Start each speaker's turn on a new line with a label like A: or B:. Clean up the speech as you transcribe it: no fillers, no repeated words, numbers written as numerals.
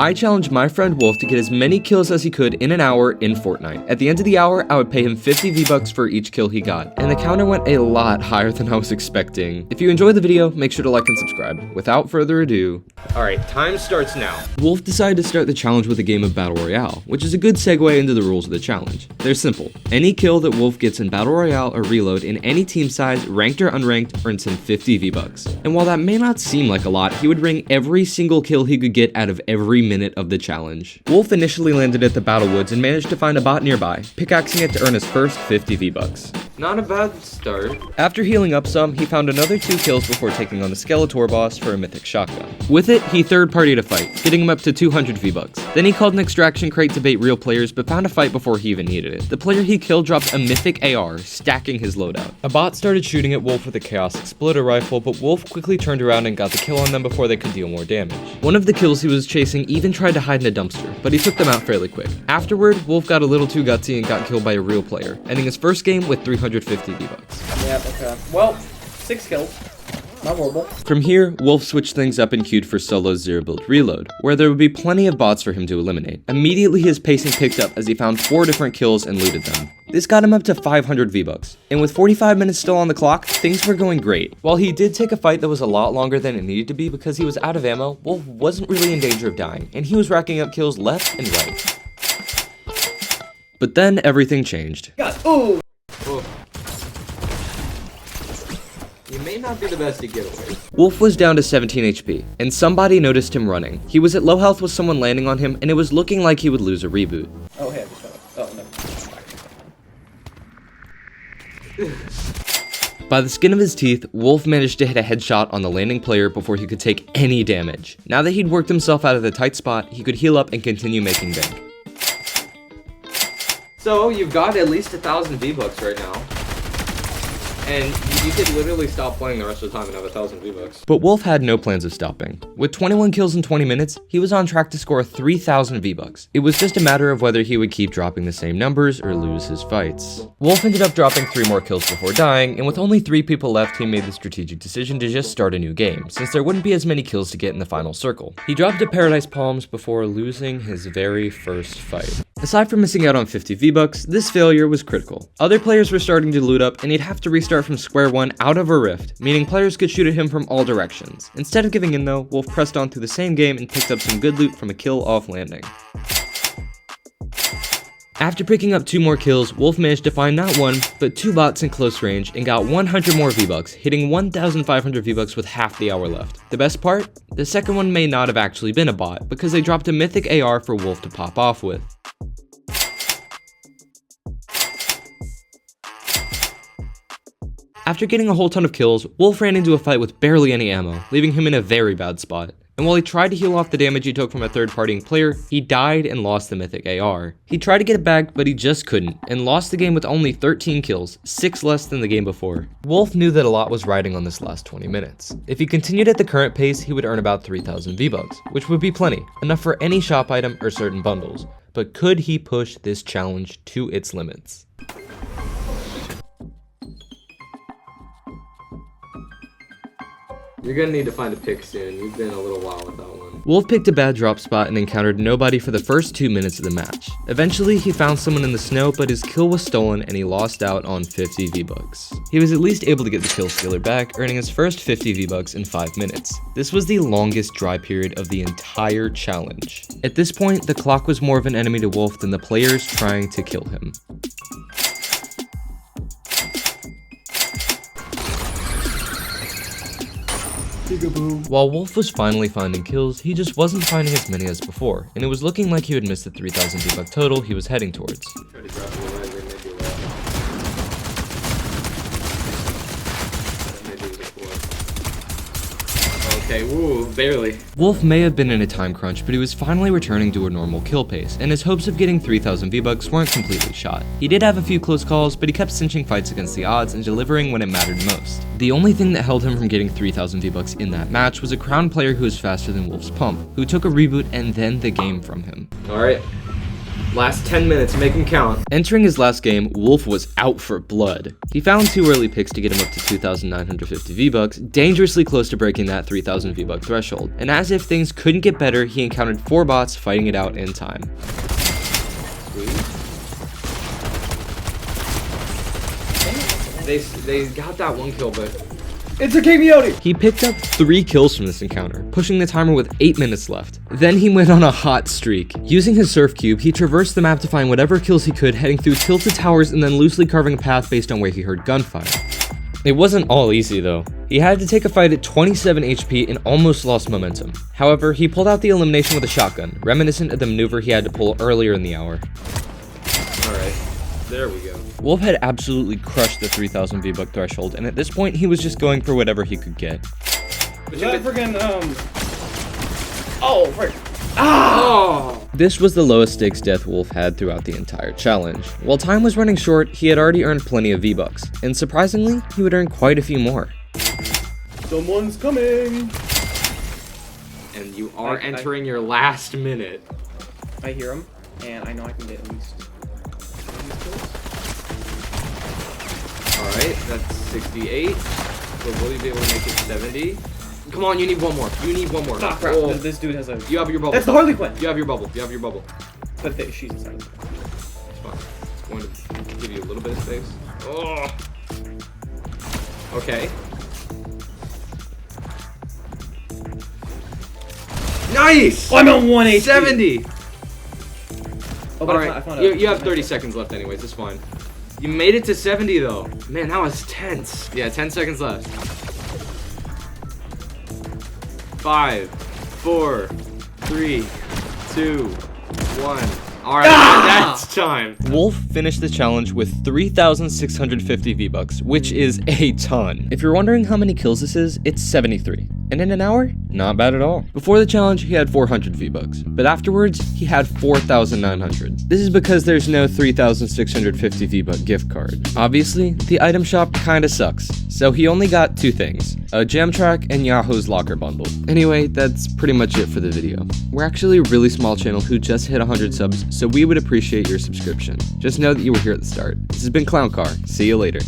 A: I challenged my friend Wolf to get as many kills as he could in an hour in Fortnite. At the end of the hour, I would pay him 50 V-Bucks for each kill he got, and the counter went a lot higher than I was expecting. If you enjoyed the video, make sure to like and subscribe. Without further ado, alright, time starts now. Wolf decided to start the challenge with a game of Battle Royale, which is a good segue into the rules of the challenge. They're simple. Any kill that Wolf gets in Battle Royale or Reload in any team size, ranked or unranked, earns him 50 V-Bucks. And while that may not seem like a lot, he would ring every single kill he could get out of every minute of the challenge. Wolf initially landed at the Battle Woods and managed to find a bot nearby, pickaxing it to earn his first 50 V-Bucks. Not a bad start. After healing up some, he found another 2 kills before taking on the Skeletor boss for a mythic shotgun. With it, he third-partied a fight, getting him up to 200 V-Bucks. Then he called an extraction crate to bait real players, but found a fight before he even needed it. The player he killed dropped a mythic AR, stacking his loadout. A bot started shooting at Wolf with a Chaos Exploder rifle, but Wolf quickly turned around and got the kill on them before they could deal more damage. One of the kills he was chasing even tried to hide in a dumpster, but he took them out fairly quick. Afterward, Wolf got a little too gutsy and got killed by a real player, ending his first game with 350 V-Bucks.
B: Yeah, okay. Well, 6 kills. Not horrible.
A: From here, Wolf switched things up and queued for solo 0-build reload, where there would be plenty of bots for him to eliminate. Immediately his pacing picked up as he found 4 different kills and looted them. This got him up to 500 V-Bucks, and with 45 minutes still on the clock, things were going great. While he did take a fight that was a lot longer than it needed to be because he was out of ammo, Wolf wasn't really in danger of dying, and he was racking up kills left and right. But then everything changed.
B: Ooh.
A: You may not be the best at getaways. Wolf was down to 17 HP, and somebody noticed him running. He was at low health with someone landing on him, and it was looking like he would lose a reboot.
B: Oh, hey, I just got it. Oh, no.
A: By the skin of his teeth, Wolf managed to hit a headshot on the landing player before he could take any damage. Now that he'd worked himself out of the tight spot, he could heal up and continue making bank. So, you've got at least 1,000 V-Bucks right now. And you could literally stop playing the rest of the time and have 1,000 V-Bucks. But Wolf had no plans of stopping. With 21 kills in 20 minutes, he was on track to score 3,000 V-Bucks. It was just a matter of whether he would keep dropping the same numbers or lose his fights. Wolf ended up dropping 3 more kills before dying, and with only 3 people left, he made the strategic decision to just start a new game, since there wouldn't be as many kills to get in the final circle. He dropped at Paradise Palms before losing his very first fight. Aside from missing out on 50 V-Bucks, this failure was critical. Other players were starting to loot up, and he'd have to restart from square one out of a rift, meaning players could shoot at him from all directions. Instead of giving in though, Wolf pressed on through the same game and picked up some good loot from a kill off landing. After picking up 2 more kills, Wolf managed to find not 1, but 2 bots in close range and got 100 more V-Bucks, hitting 1,500 V-Bucks with half the hour left. The best part? The second one may not have actually been a bot, because they dropped a mythic AR for Wolf to pop off with. After getting a whole ton of kills, Wolf ran into a fight with barely any ammo, leaving him in a very bad spot. And while he tried to heal off the damage he took from a third-partying player, he died and lost the mythic AR. He tried to get it back, but he just couldn't, and lost the game with only 13 kills, 6 less than the game before. Wolf knew that a lot was riding on this last 20 minutes. If he continued at the current pace, he would earn about 3,000 V-Bucks, which would be plenty, enough for any shop item or certain bundles. But could he push this challenge to its limits? You're gonna need to find a pick soon. You've been a little while without one. Wolf picked a bad drop spot and encountered nobody for the first 2 minutes of the match. Eventually, he found someone in the snow, but his kill was stolen and he lost out on 50 V-Bucks. He was at least able to get the kill stealer back, earning his first 50 V-Bucks in 5 minutes. This was the longest dry period of the entire challenge. At this point, the clock was more of an enemy to Wolf than the players trying to kill him. While Wolf was finally finding kills, he just wasn't finding as many as before, and it was looking like he would miss the 3,000 V-Buck total he was heading towards. Okay, woo, barely. Wolf may have been in a time crunch, but he was finally returning to a normal kill pace, and his hopes of getting 3,000 V-Bucks weren't completely shot. He did have a few close calls, but he kept cinching fights against the odds and delivering when it mattered most. The only thing that held him from getting 3,000 V-Bucks in that match was a crown player who was faster than Wolf's pump, who took a reboot and then the game from him. Alright, Last 10 minutes, make him count. Entering his last game, Wolf was out for blood. He found 2 early picks to get him up to 2,950 V-Bucks, dangerously close to breaking that 3,000 V-Buck threshold. And as if things couldn't get better, he encountered 4 bots fighting it out in time. They got that 1 kill, but
B: It's a Coyote!
A: he picked up 3 kills from this encounter, pushing the timer with 8 minutes left. Then he went on a hot streak. Using his surf cube, he traversed the map to find whatever kills he could, heading through tilted towers and then loosely carving a path based on where he heard gunfire. It wasn't all easy though. He had to take a fight at 27 HP and almost lost momentum. However, he pulled out the elimination with a shotgun, reminiscent of the maneuver he had to pull earlier in the hour. Alright, there we go. Wolf had absolutely crushed the 3,000 V-Buck threshold, and at this point, he was just going for whatever he could get.
B: Is that friggin', Oh, frick. Ah! Oh!
A: This was the lowest stakes death Wolf had throughout the entire challenge. While time was running short, he had already earned plenty of V-Bucks, and surprisingly, he would earn quite a few more.
B: Someone's coming!
A: And you are entering your last minute.
B: I hear him, and I know I can get at least...
A: Alright, that's 68. So will you be able to make it 70? Come on, you need one more. You need one more.
B: Ah, crap.
A: Oh.
B: This dude has a...
A: You have your bubble.
B: That's the Harley Quinn!
A: You have your bubble. You have your bubble.
B: But she's inside.
A: It's fine. I'm going to give you a little bit of space. Oh. Okay. Nice!
B: Oh, I'm on 180.
A: 70!
B: Oh, but
A: Alright,
B: I found
A: you have 30 seconds left anyways, it's fine. You made it to 70 though. Man, that was tense. Yeah, 10 seconds left. 5, 4, 3, 2, 1. Alright, that's time. Wolf finished the challenge with 3,650 V-Bucks, which is a ton. If you're wondering how many kills this is, it's 73. And in an hour, not bad at all. Before the challenge, he had 400 V-Bucks, but afterwards, he had 4,900. This is because there's no 3,650 V-Buck gift card. Obviously, the item shop kinda sucks, so he only got 2 things, a gem track and Yahoo's locker bundle. Anyway, that's pretty much it for the video. We're actually a really small channel who just hit 100 subs, so we would appreciate your subscription. Just know that you were here at the start. This has been Clown Car. See you later.